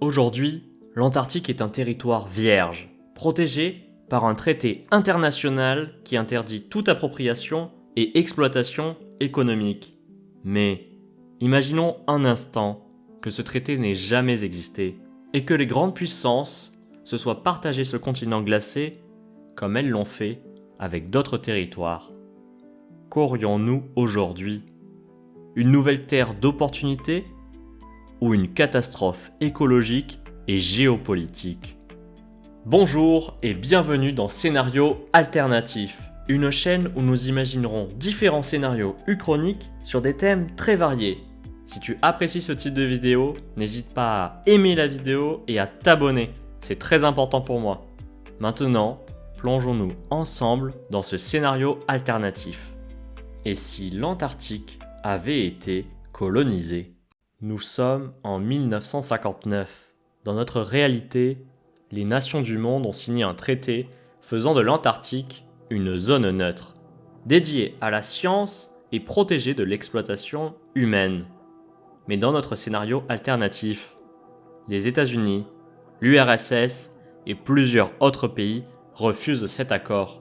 Aujourd'hui, l'Antarctique est un territoire vierge, protégé par un traité international qui interdit toute appropriation et exploitation économique. Mais imaginons un instant que ce traité n'ait jamais existé et que les grandes puissances se soient partagé ce continent glacé comme elles l'ont fait avec d'autres territoires. Qu'aurions-nous aujourd'hui ? Une nouvelle terre d'opportunités ou une catastrophe écologique et géopolitique ? Bonjour et bienvenue dans Scénario Alternatif, une chaîne où nous imaginerons différents scénarios uchroniques sur des thèmes très variés. Si tu apprécies ce type de vidéo, n'hésite pas à aimer la vidéo et à t'abonner, c'est très important pour moi. Maintenant, plongeons-nous ensemble dans ce scénario alternatif. Et si l'Antarctique avait été colonisée ? Nous sommes en 1959. Dans notre réalité, les nations du monde ont signé un traité faisant de l'Antarctique une zone neutre, dédiée à la science et protégée de l'exploitation humaine. Mais dans notre scénario alternatif, les États-Unis, l'URSS et plusieurs autres pays refusent cet accord.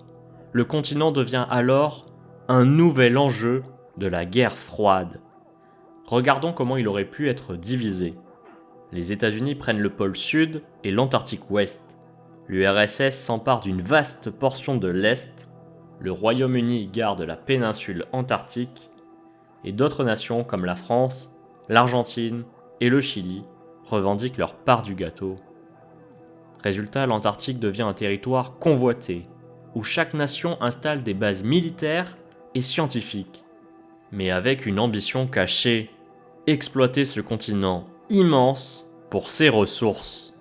Le continent devient alors un nouvel enjeu de la guerre froide. Regardons comment il aurait pu être divisé. Les États-Unis prennent le pôle sud et l'Antarctique ouest. L'URSS s'empare d'une vaste portion de l'Est. Le Royaume-Uni garde la péninsule antarctique. Et d'autres nations comme la France, l'Argentine et le Chili revendiquent leur part du gâteau. Résultat, l'Antarctique devient un territoire convoité, où chaque nation installe des bases militaires et scientifiques, mais avec une ambition cachée, exploiter ce continent immense pour ses ressources.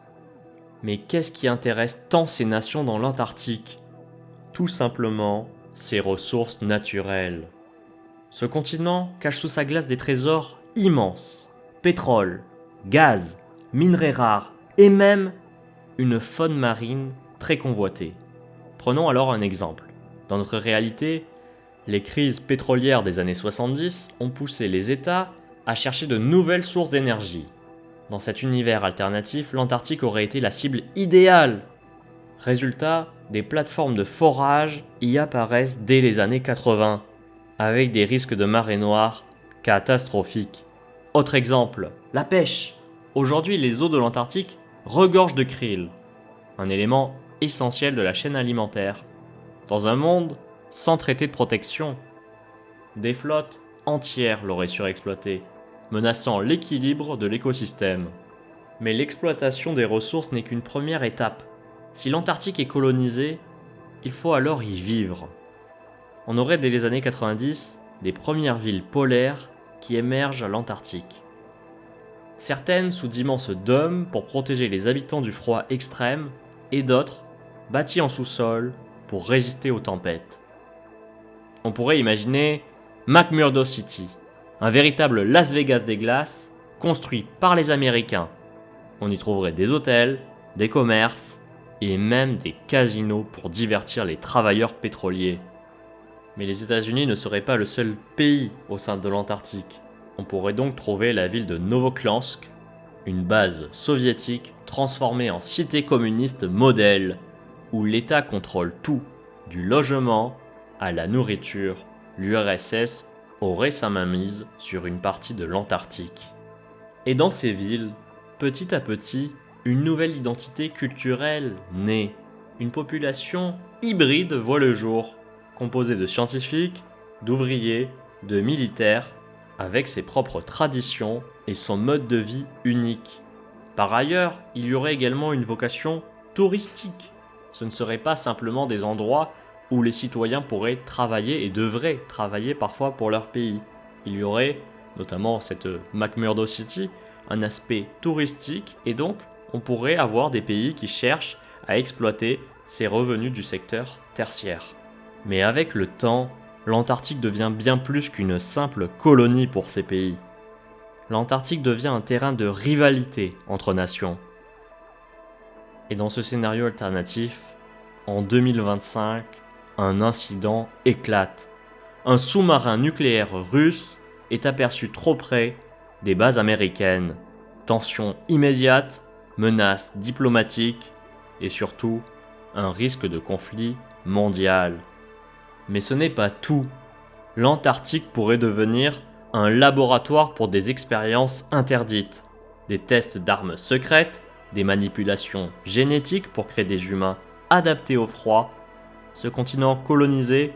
Mais qu'est-ce qui intéresse tant ces nations dans l'Antarctique ? Tout simplement, ses ressources naturelles. Ce continent cache sous sa glace des trésors immenses, pétrole, gaz, minerais rares et même une faune marine très convoitée. Prenons alors un exemple. Dans notre réalité, les crises pétrolières des années 70 ont poussé les États à chercher de nouvelles sources d'énergie. Dans cet univers alternatif, l'Antarctique aurait été la cible idéale. Résultat, des plateformes de forage y apparaissent dès les années 80, avec des risques de marée noire catastrophiques. Autre exemple, la pêche. Aujourd'hui, les eaux de l'Antarctique regorgent de krill, un élément essentiel de la chaîne alimentaire. Dans un monde sans traité de protection, des flottes entières l'auraient surexploité, menaçant l'équilibre de l'écosystème. Mais l'exploitation des ressources n'est qu'une première étape. Si l'Antarctique est colonisée, il faut alors y vivre. On aurait dès les années 90 des premières villes polaires qui émergent à l'Antarctique. Certaines sous d'immenses dômes pour protéger les habitants du froid extrême et d'autres bâties en sous-sol pour résister aux tempêtes. On pourrait imaginer McMurdo City, un véritable Las Vegas des glaces construit par les Américains. On y trouverait des hôtels, des commerces et même des casinos pour divertir les travailleurs pétroliers. Mais les États-Unis ne seraient pas le seul pays au sein de l'Antarctique. On pourrait donc trouver la ville de Novoklansk, une base soviétique transformée en cité communiste modèle, où l'État contrôle tout, du logement à la nourriture. L'URSS aurait sa mainmise sur une partie de l'Antarctique. Et dans ces villes, petit à petit, une nouvelle identité culturelle naît. Une population hybride voit le jour, composée de scientifiques, d'ouvriers, de militaires, avec ses propres traditions et son mode de vie unique. Par ailleurs, il y aurait également une vocation touristique. Ce ne seraient pas simplement des endroits où les citoyens pourraient travailler et devraient travailler parfois pour leur pays. Il y aurait, notamment cette McMurdo City, un aspect touristique et donc on pourrait avoir des pays qui cherchent à exploiter ces revenus du secteur tertiaire. Mais avec le temps, l'Antarctique devient bien plus qu'une simple colonie pour ces pays. L'Antarctique devient un terrain de rivalité entre nations. Et dans ce scénario alternatif, en 2025, un incident éclate. Un sous-marin nucléaire russe est aperçu trop près des bases américaines. Tension immédiate, menaces diplomatiques et surtout un risque de conflit mondial. Mais ce n'est pas tout. L'Antarctique pourrait devenir un laboratoire pour des expériences interdites, des tests d'armes secrètes, des manipulations génétiques pour créer des humains adaptés au froid. Ce continent colonisé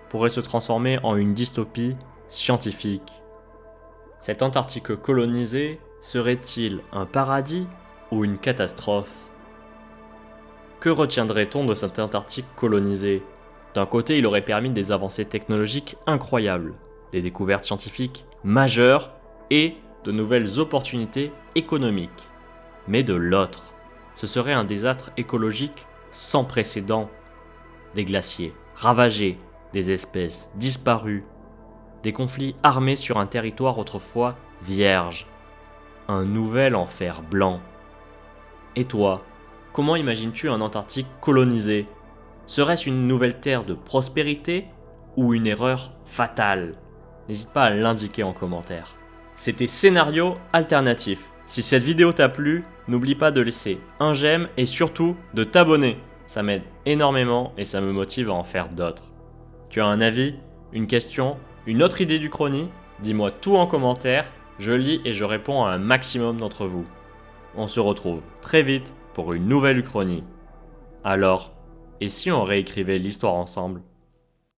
pourrait se transformer en une dystopie scientifique. Cet Antarctique colonisé serait-il un paradis ou une catastrophe? Que retiendrait-on de cet Antarctique colonisé? D'un côté, il aurait permis des avancées technologiques incroyables, des découvertes scientifiques majeures et de nouvelles opportunités économiques. Mais de l'autre, ce serait un désastre écologique sans précédent. Des glaciers ravagés, des espèces disparues, des conflits armés sur un territoire autrefois vierge. Un nouvel enfer blanc. Et toi, comment imagines-tu un Antarctique colonisé? Serait-ce une nouvelle terre de prospérité ou une erreur fatale? N'hésite pas à l'indiquer en commentaire. C'était Scénario Alternatif. Si cette vidéo t'a plu, n'oublie pas de laisser un j'aime et surtout de t'abonner. Ça m'aide énormément et ça me motive à en faire d'autres. Tu as un avis, une question, une autre idée d'Uchronie? Dis-moi tout en commentaire, je lis et je réponds à un maximum d'entre vous. On se retrouve très vite pour une nouvelle Uchronie. Alors, et si on réécrivait l'histoire ensemble ?